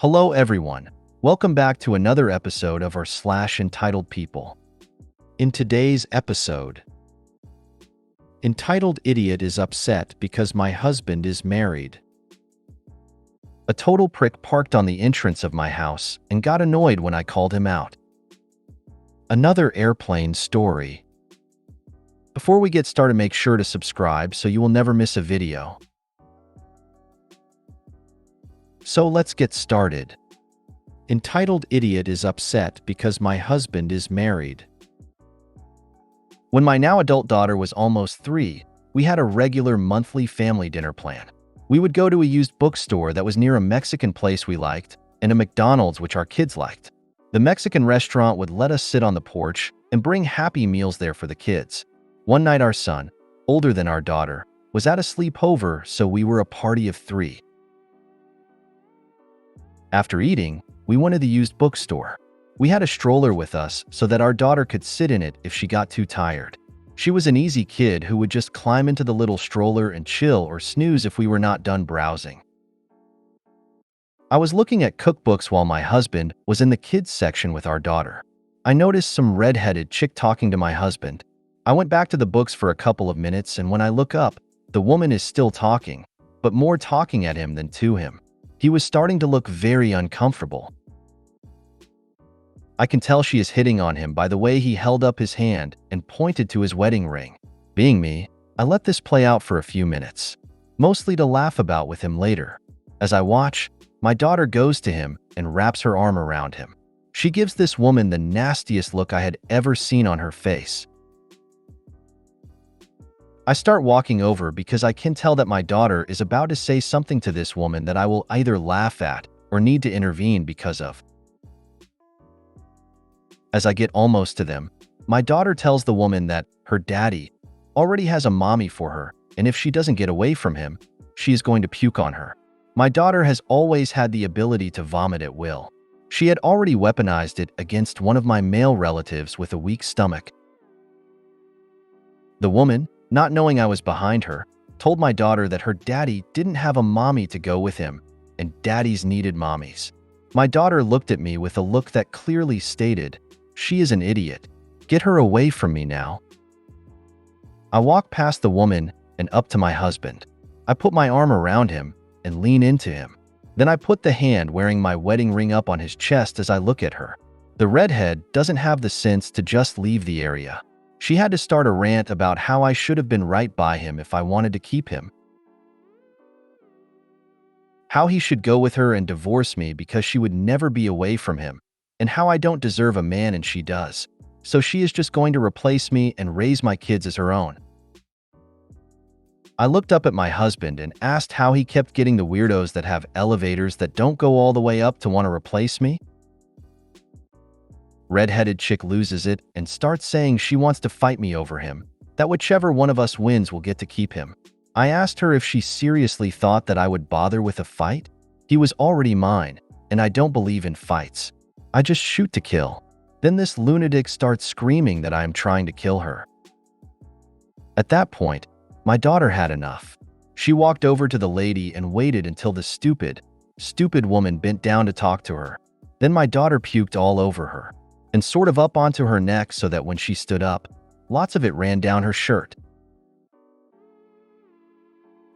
Hello everyone. Welcome back to another episode of our entitled people. In today's episode, entitled idiot is upset because my husband is married. A total prick parked on the entrance of my house and got annoyed when I called him out. Another airplane story. Before we get started, make sure to subscribe so you will never miss a video. So let's get started. Entitled idiot is upset because my husband is married. When my now adult daughter was almost 3, we had a regular monthly family dinner plan. We would go to a used bookstore that was near a Mexican place we liked and a McDonald's which our kids liked. The Mexican restaurant would let us sit on the porch and bring Happy Meals there for the kids. One night our son, older than our daughter, was at a sleepover, so we were a party of 3. After eating, we went to the used bookstore. We had a stroller with us so that our daughter could sit in it if she got too tired. She was an easy kid who would just climb into the little stroller and chill or snooze if we were not done browsing. I was looking at cookbooks while my husband was in the kids section with our daughter. I noticed some red-headed chick talking to my husband. I went back to the books for a couple of minutes, and when I look up, the woman is still talking, but more talking at him than to him. He was starting to look very uncomfortable. I can tell she is hitting on him by the way he held up his hand and pointed to his wedding ring. Being me, I let this play out for a few minutes, mostly to laugh about with him later. As I watch, my daughter goes to him and wraps her arm around him. She gives this woman the nastiest look I had ever seen on her face. I start walking over because I can tell that my daughter is about to say something to this woman that I will either laugh at or need to intervene because of. As I get almost to them, my daughter tells the woman that her daddy already has a mommy for her, and if she doesn't get away from him, she is going to puke on her. My daughter has always had the ability to vomit at will. She had already weaponized it against one of my male relatives with a weak stomach. The woman, not knowing I was behind her, told my daughter that her daddy didn't have a mommy to go with him, and daddies needed mommies. My daughter looked at me with a look that clearly stated, "She is an idiot. Get her away from me now." I walk past the woman and up to my husband. I put my arm around him and lean into him. Then I put the hand wearing my wedding ring up on his chest as I look at her. The redhead doesn't have the sense to just leave the area. She had to start a rant about how I should have been right by him if I wanted to keep him. How he should go with her and divorce me because she would never be away from him, and how I don't deserve a man and she does. So she is just going to replace me and raise my kids as her own. I looked up at my husband and asked how he kept getting the weirdos that have elevators that don't go all the way up to want to replace me. Red-headed chick loses it and starts saying she wants to fight me over him, that whichever one of us wins will get to keep him. I asked her if she seriously thought that I would bother with a fight. He was already mine, and I don't believe in fights. I just shoot to kill. Then this lunatic starts screaming that I am trying to kill her. At that point, my daughter had enough. She walked over to the lady and waited until the stupid woman bent down to talk to her. Then my daughter puked all over her and sort of up onto her neck so that when she stood up, lots of it ran down her shirt.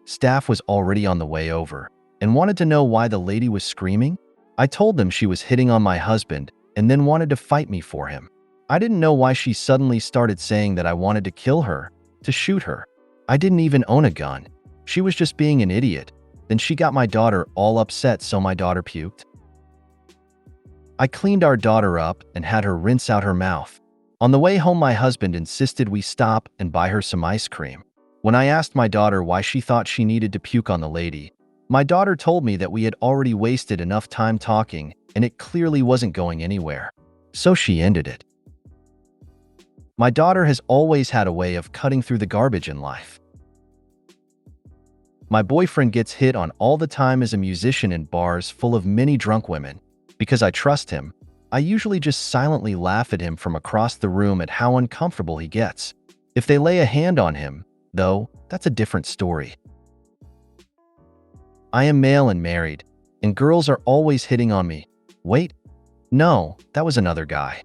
Staff was already on the way over and wanted to know why the lady was screaming. I told them she was hitting on my husband and then wanted to fight me for him. I didn't know why she suddenly started saying that I wanted to kill her, to shoot her. I didn't even own a gun. She was just being an idiot. Then she got my daughter all upset, so my daughter puked. I cleaned our daughter up and had her rinse out her mouth. On the way home, my husband insisted we stop and buy her some ice cream. When I asked my daughter why she thought she needed to puke on the lady, my daughter told me that we had already wasted enough time talking and it clearly wasn't going anywhere. So she ended it. My daughter has always had a way of cutting through the garbage in life. My boyfriend gets hit on all the time as a musician in bars full of many drunk women. Because I trust him, I usually just silently laugh at him from across the room at how uncomfortable he gets. If they lay a hand on him, though, that's a different story. I am male and married, and girls are always hitting on me. Wait, no, that was another guy.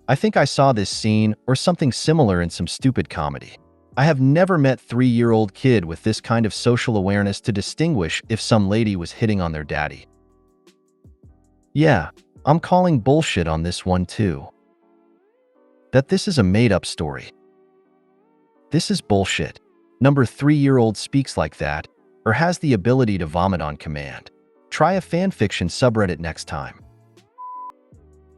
I think I saw this scene or something similar in some stupid comedy. I have never met 3-year-old kid with this kind of social awareness to distinguish if some lady was hitting on their daddy. Yeah, I'm calling bullshit on this one too. That this is a made-up story. This is bullshit. Number 3-year-old speaks like that, or has the ability to vomit on command. Try a fanfiction subreddit next time.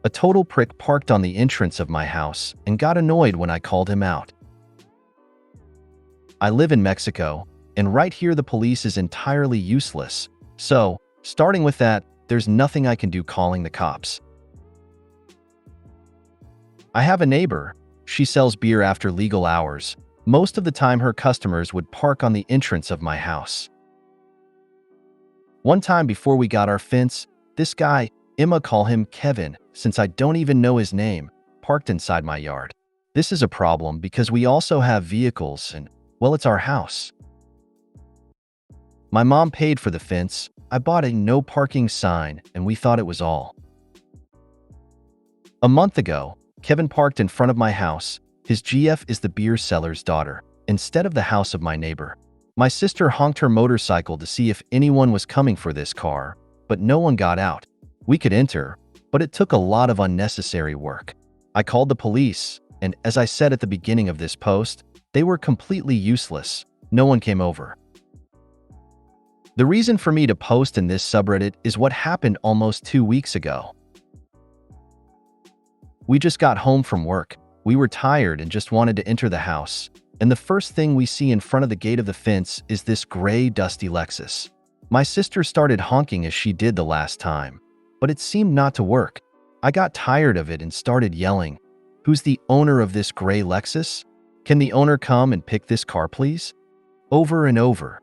A total prick parked on the entrance of my house and got annoyed when I called him out. I live in Mexico, and right here the police is entirely useless. So, starting with that, there's nothing I can do calling the cops. I have a neighbor. She sells beer after legal hours. Most of the time her customers would park on the entrance of my house. One time before we got our fence, this guy, Emma call him Kevin, since I don't even know his name, parked inside my yard. This is a problem because we also have vehicles and, well, it's our house. My mom paid for the fence. I bought a no parking sign and we thought it was all. A month ago, Kevin parked in front of my house. His GF is the beer seller's daughter, instead of the house of my neighbor. My sister honked her motorcycle to see if anyone was coming for this car, but no one got out. We could enter, but it took a lot of unnecessary work. I called the police, and as I said at the beginning of this post, they were completely useless. No one came over. The reason for me to post in this subreddit is what happened almost 2 weeks ago. We just got home from work. We were tired and just wanted to enter the house, and the first thing we see in front of the gate of the fence is this gray, dusty Lexus. My sister started honking as she did the last time, but it seemed not to work. I got tired of it and started yelling, "Who's the owner of this gray Lexus? Can the owner come and pick this car, please?" Over and over.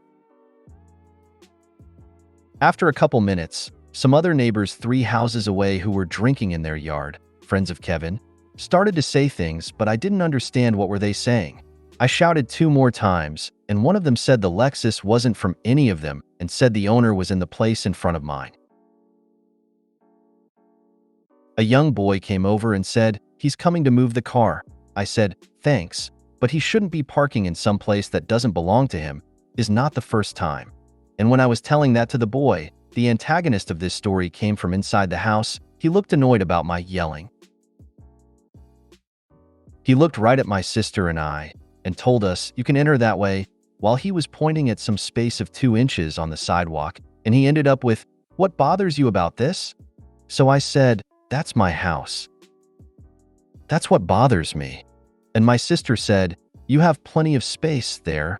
After a couple minutes, some other neighbors 3 houses away who were drinking in their yard, friends of Kevin, started to say things, but I didn't understand what were they saying. I shouted 2 more times, and one of them said the Lexus wasn't from any of them and said the owner was in the place in front of mine. A young boy came over and said, "He's coming to move the car." I said, "Thanks, but he shouldn't be parking in some place that doesn't belong to him." Is not the first time. And when I was telling that to the boy, the antagonist of this story came from inside the house. He looked annoyed about my yelling. He looked right at my sister and I and told us, "You can enter that way," while he was pointing at some space of 2 inches on the sidewalk, and he ended up with, "What bothers you about this?" So I said, "That's my house. That's what bothers me." And my sister said, "You have plenty of space there,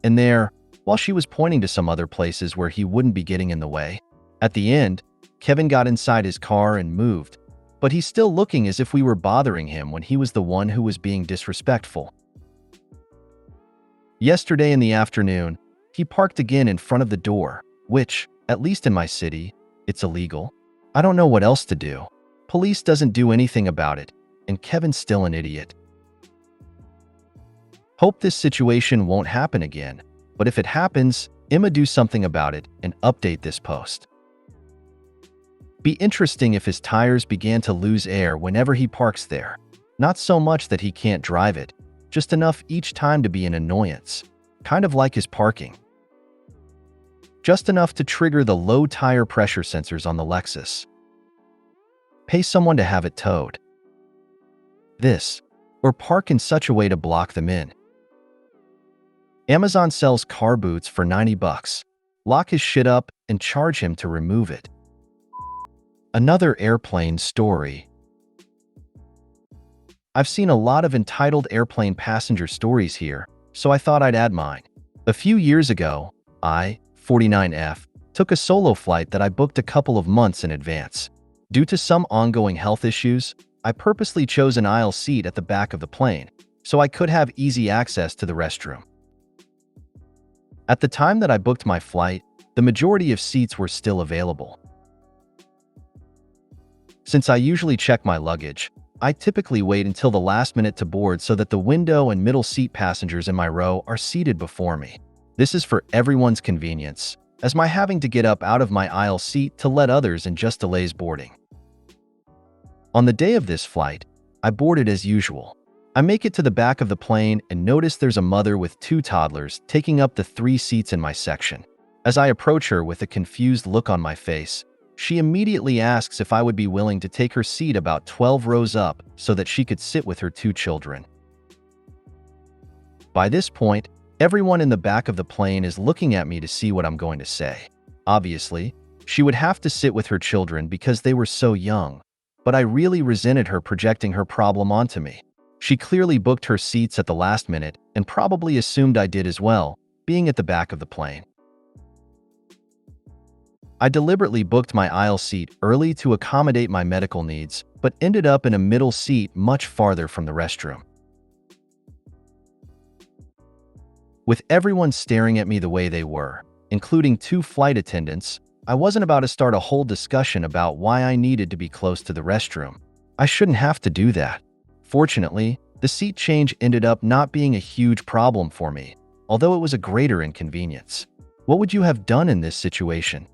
and there," while she was pointing to some other places where he wouldn't be getting in the way. At the end, Kevin got inside his car and moved, but he's still looking as if we were bothering him when he was the one who was being disrespectful. Yesterday in the afternoon, he parked again in front of the door, which, at least in my city, it's illegal. I don't know what else to do. Police doesn't do anything about it, and Kevin's still an idiot. Hope this situation won't happen again, but if it happens, Emma do something about it and update this post. Be interesting if his tires began to lose air whenever he parks there. Not so much that he can't drive it, just enough each time to be an annoyance, kind of like his parking. Just enough to trigger the low tire pressure sensors on the Lexus. Pay someone to have it towed. This, or park in such a way to block them in. Amazon sells car boots for $90. Lock his shit up and charge him to remove it. Another airplane story. I've seen a lot of entitled airplane passenger stories here, so I thought I'd add mine. A few years ago, I, 49F, took a solo flight that I booked a couple of months in advance. Due to some ongoing health issues, I purposely chose an aisle seat at the back of the plane, so I could have easy access to the restroom. At the time that I booked my flight, the majority of seats were still available. Since I usually check my luggage, I typically wait until the last minute to board so that the window and middle seat passengers in my row are seated before me. This is for everyone's convenience, as my having to get up out of my aisle seat to let others and just delays boarding. On the day of this flight, I boarded as usual. I make it to the back of the plane and notice there's a mother with 2 toddlers taking up the 3 seats in my section. As I approach her with a confused look on my face, she immediately asks if I would be willing to take her seat about 12 rows up so that she could sit with her 2 children. By this point, everyone in the back of the plane is looking at me to see what I'm going to say. Obviously, she would have to sit with her children because they were so young, but I really resented her projecting her problem onto me. She clearly booked her seats at the last minute and probably assumed I did as well, being at the back of the plane. I deliberately booked my aisle seat early to accommodate my medical needs, but ended up in a middle seat much farther from the restroom. With everyone staring at me the way they were, including 2 flight attendants, I wasn't about to start a whole discussion about why I needed to be close to the restroom. I shouldn't have to do that. Fortunately, the seat change ended up not being a huge problem for me, although it was a greater inconvenience. What would you have done in this situation?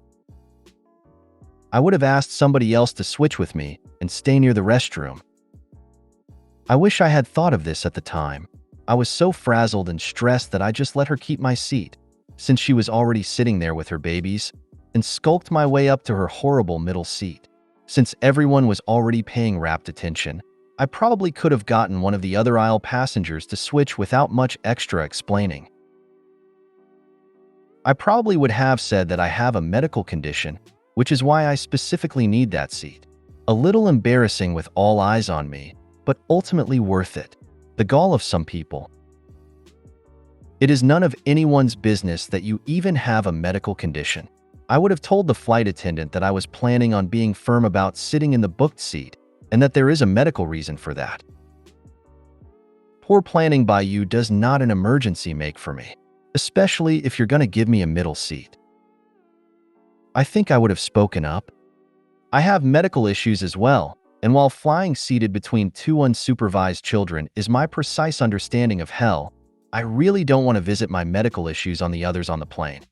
I would have asked somebody else to switch with me and stay near the restroom. I wish I had thought of this at the time. I was so frazzled and stressed that I just let her keep my seat, since she was already sitting there with her babies, and skulked my way up to her horrible middle seat. Since everyone was already paying rapt attention, I probably could have gotten one of the other aisle passengers to switch without much extra explaining. I probably would have said that I have a medical condition, which is why I specifically need that seat. A little embarrassing with all eyes on me, but ultimately worth it. The gall of some people. It is none of anyone's business that you even have a medical condition. I would have told the flight attendant that I was planning on being firm about sitting in the booked seat and that there is a medical reason for that. Poor planning by you does not an emergency make for me, especially if you're going to give me a middle seat. I think I would have spoken up. I have medical issues as well, and while flying seated between 2 unsupervised children is my precise understanding of hell, I really don't want to visit my medical issues on the others on the plane.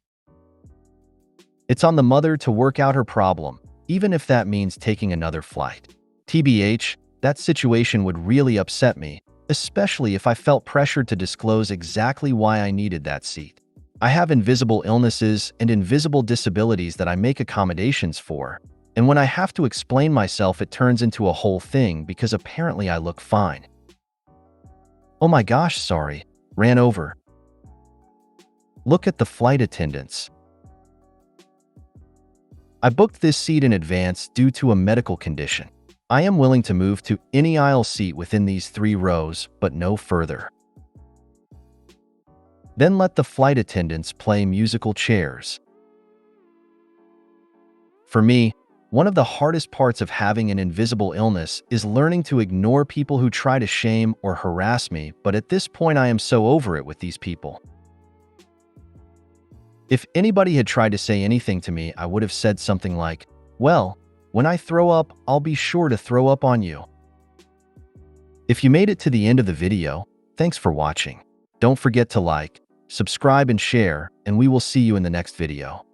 It's on the mother to work out her problem, even if that means taking another flight. TBH, that situation would really upset me, especially if I felt pressured to disclose exactly why I needed that seat. I have invisible illnesses and invisible disabilities that I make accommodations for, and when I have to explain myself, it turns into a whole thing because apparently I look fine. Oh my gosh, sorry, ran over. Look at the flight attendants. I booked this seat in advance due to a medical condition. I am willing to move to any aisle seat within these 3 rows, but no further. Then let the flight attendants play musical chairs. For me, one of the hardest parts of having an invisible illness is learning to ignore people who try to shame or harass me, but at this point I am so over it with these people. If anybody had tried to say anything to me, I would have said something like, "Well, when I throw up, I'll be sure to throw up on you." If you made it to the end of the video, thanks for watching. Don't forget to like, subscribe, and share, and we will see you in the next video.